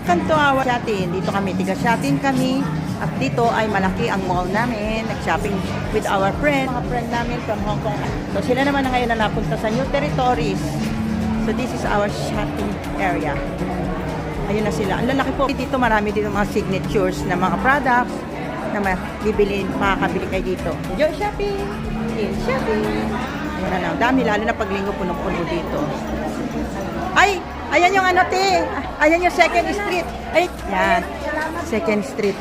Kanto awa Shatin. Dito kami, tiga Shatin kami. At dito ay malaki ang mall namin. Nag-shopping with our friend. Mga friend namin from Hong Kong. So sila naman na ngayon na napunta sa new territories. So this is our shopping area. Ayun na sila. Ang lalaki po. Dito marami dito mga signatures na mga products na makakabili kayo dito. Enjoy shopping! In shopping! Ayan na lang. Dami lalo na paglinggo punong-puno dito. Ay! Ayan yung ano te! Ayan yung second street. Ay! Yan. Second street.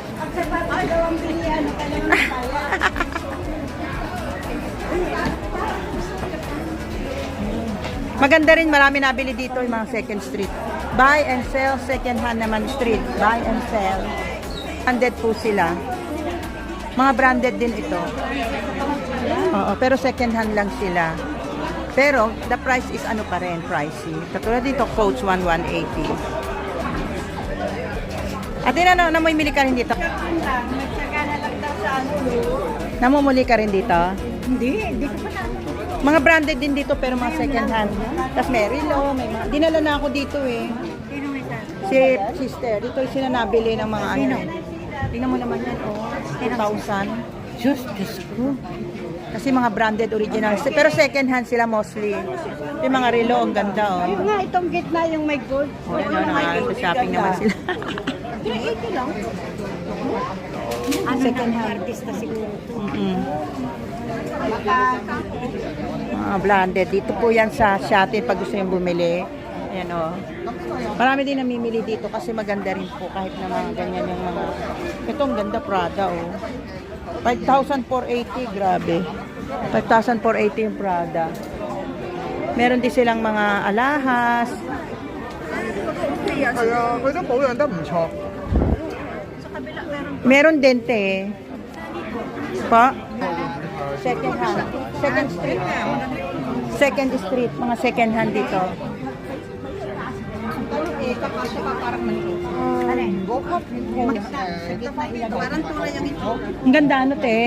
Maganda rin, marami nabili dito yung mga second street. Buy and sell, second hand naman street. Buy and sell. Branded po sila. Mga branded din ito. Oo, pero second hand lang sila. Pero the price is ano pa rin, pricey. Katulad dito, Coach 180. At namumili ka rin dito? Namumuli ka rin dito? Hindi ko pa na. Mga branded din dito pero mga second hand. Tapos may Rilo, may mga... Dinala na ako dito eh. Sino may sa? Si sister, dito sila nabili ng mga ano. Tingnan mo naman yan, oh. 2,000. Diyos ko. Kasi mga branded original. Pero second hand sila mostly. Yung mga Rilo, ang ganda, oh. Ayun nga, itong gitna yung may gold. Oh, ano, shopping naman sila. 380 lang. Ano Second na, hand. artista siguro ito. Mga branded. Dito po yan sa Shatin pag gusto yung bumili. Ayan, oh. Marami din namimili dito kasi maganda rin po kahit na mga ganyan yung mga... Ito ang ganda Prada, oh. 5,480, grabe. 5,480 yung Prada. Meron din silang mga alahas. 係啊，佢都保養得唔錯。 Meron din te. Pa? Second hand. Second street. Second street. Mga second hand dito. Parang tulay yung ito. Ang ganda ano te.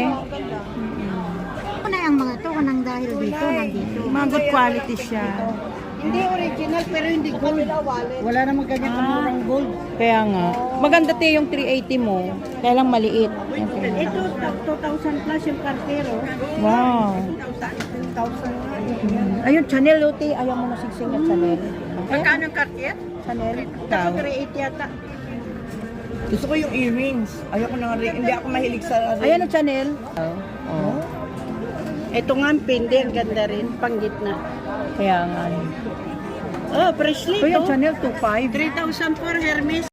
Ano na yung mga ito? Kanang dahil dito, nandito. Mga good quality siya. Hindi original pero hindi gold. Wala namang ganyan kamurang gold. Kaya nga. Maganda te yung 380 mo. Kaya lang maliit. Ito, 2,000 plus yung kartero. Wow. 2,000. Ayun, Chanel Lotte. Ayaw mo na sigsing na Chanel. Magkano yung kartier? Chanel. Ito, 380 yata. Gusto ko yung earrings. Ayoko ng ring. Hindi ako mahilig sa ring. Ayan ang Chanel. Oh. Ito nga ang pindi, ang ganda rin, pang gitna. Kaya nga. Oh, Presley Kuya, to. Chanel 2.5. 3,000 for Hermes.